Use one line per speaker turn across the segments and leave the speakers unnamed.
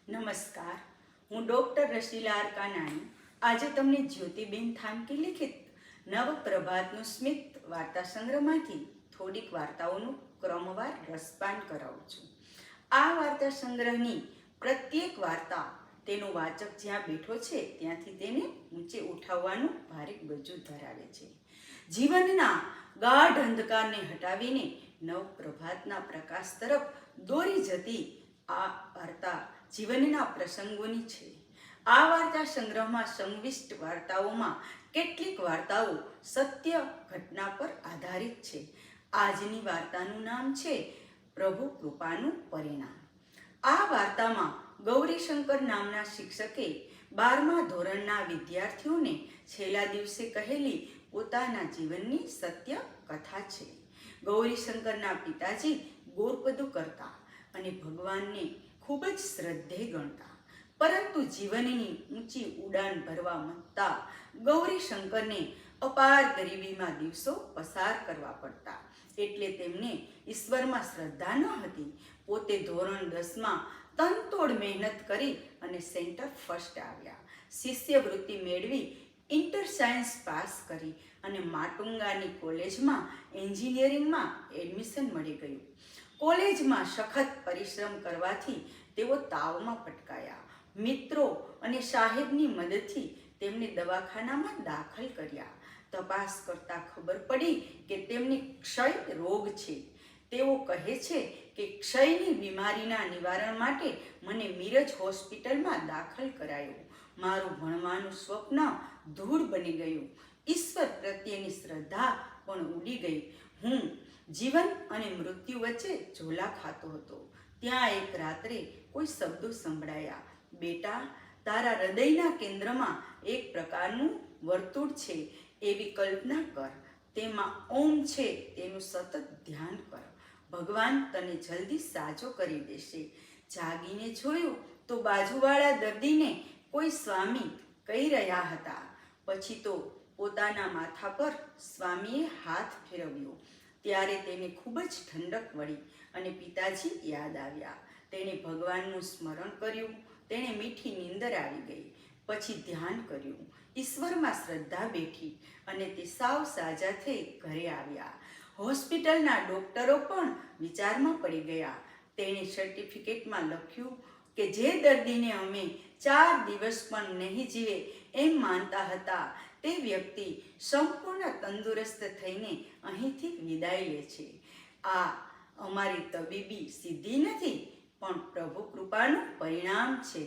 નમસ્કાર, હું doctor રશીલા R Kanani આજે તમને જ્યોતિબેન થાનકી લિખિત નવપ્રભાતનું સ્મિત વાર્તા સંગ્રહમાંથી થોડીક વાર્તાઓનું ક્રમવાર રસપાન કરાવું છું. આ વાર્તા સંગ્રહની પ્રત્યેક વાર્તા તેનો વાચક જ્યાં બેઠો છે ત્યાંથી તેને ઊંચે ઉઠાવવાનું ભારે ગજુ ધરાવે છે. જીવનના ગાઢ અંધકારને હટાવીને નવપ્રભાતના પ્રકાશ તરફ દોરી જતી આ વાર્તા જીવનના પ્રસંગોની છે. આ વાર્તા સંગ્રહમાં સંવિષ્ટ વાર્તાઓમાં કેટલીક વાર્તાઓ સત્ય ઘટના પર આધારિત છે. આજની વાર્તાનું નામ છે પ્રભુ કૃપાનું પરિણામ. આ વાર્તામાં ગૌરીશંકર નામના શિક્ષકે 12મા ધોરણના વિદ્યાર્થીઓને છેલ્લા દિવસે કહેલી પોતાના જીવનની સત્ય કથા છે. ગૌરીશંકરના પિતાજી ગોરપદુ કરતા અને ભગવાનને ખૂબ જ શ્રદ્ધેય ગણતા, પરંતુ જીવનની ઊંચી ઉડાન ભરવા માંગતા ગૌરીશંકરને અપાર ગરીબીમાં દિવસો પસાર કરવા પડતા. એટલે તેમને ઈશ્વરમાં શ્રદ્ધા ન હતી. પોતે ધોરણ 10માં તનતોડ મહેનત કરી અને સેન્ટર ફર્સ્ટ આવ્યા. શિષ્યવૃત્તિ મેળવી ઇન્ટર સાયન્સ પાસ કરી અને માટુંગાની કોલેજમાં એન્જિનિયરિંગમાં એડમિશન મળી ગયું. કોલેજમાં સખત પરિશ્રમ કરવાથી તેઓ તાવમાં પટકાયા. મિત્રો અને સાહેબની મદદથી તેમને દવાખાનામાં દાખલ કર્યા. તપાસ કરતાં ખબર પડી કે તેમને ક્ષય રોગ છે. તેઓ કહે છે કે ક્ષયની બીમારીના નિવારણ માટે મને મિરજ હોસ્પિટલમાં દાખલ કરાયો. મારું ભણવાનું સ્વપ્ન ધૂળ બની ગયું. ઈશ્વર પ્રત્યેની શ્રદ્ધા પણ ઉડી ગઈ. હું જીવન અને મૃત્યુ વચ્ચે ઝોલા ખાતો હતો. ત્યાં એક રાત્રે કોઈ શબ્દો સંભળાયા. બેટા, તારા હૃદયના કેન્દ્રમાં એક પ્રકારનું વર્તુળ છે એવી કલ્પના કર. તેમાં ઓમ છે તેનું સતત ધ્યાન કર. ભગવાન તને જલ્દી સાજો કરી દેશે. જાગીને જોયું તો બાજુવાળા દર્દીને કોઈ સ્વામી કહી રહ્યા હતા. પછી તો પોતાના માથા પર સ્વામીએ હાથ ફેરવ્યો. ત્યારે તેને ખૂબ જ ઠંડક વળી અને પિતાજી યાદ આવ્યા. તેણે ભગવાનનું સ્મરણ કર્યું. તેણે મીઠી નીંદર આવી ગઈ. પછી ધ્યાન કર્યું. ઈશ્વરમાં શ્રદ્ધા બેઠી અને તે સાવ સાજા થઈ ઘરે આવ્યા. હોસ્પિટલના ડોક્ટરો પણ વિચારમાં પડી ગયા. તેણે સર્ટિફિકેટમાં લખ્યું કે જે દર્દીને અમે 4 દિવસ પણ નહીં જીવે એમ માનતા હતા તે વ્યક્તિ સંપૂર્ણ તંદુરસ્ત થઈને અહીંથી વિદાય લે છે. આ અમારી તબીબી સિદ્ધિ નથી, પણ પ્રભુ કૃપાનું પરિણામ છે.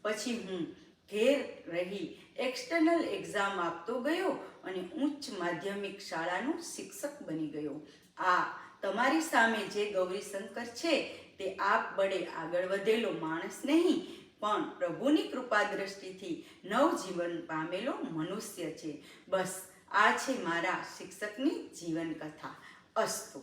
પછી હું ઘેર રહી એક્સટર્નલ એક્ઝામ આપતો ગયો અને ઉચ્ચ માધ્યમિક શાળાનો શિક્ષક બની ગયો. આ તમારી સામે જે ગૌરીશંકર છે તે આપ બળે આગળ વધેલો માણસ નહીં, પણ પ્રભુની કૃપા દ્રષ્ટિથી નવજીવન પામેલો મનુષ્ય છે. બસ આ છે મારા શિક્ષકની જીવન કથા. અસ્તુ.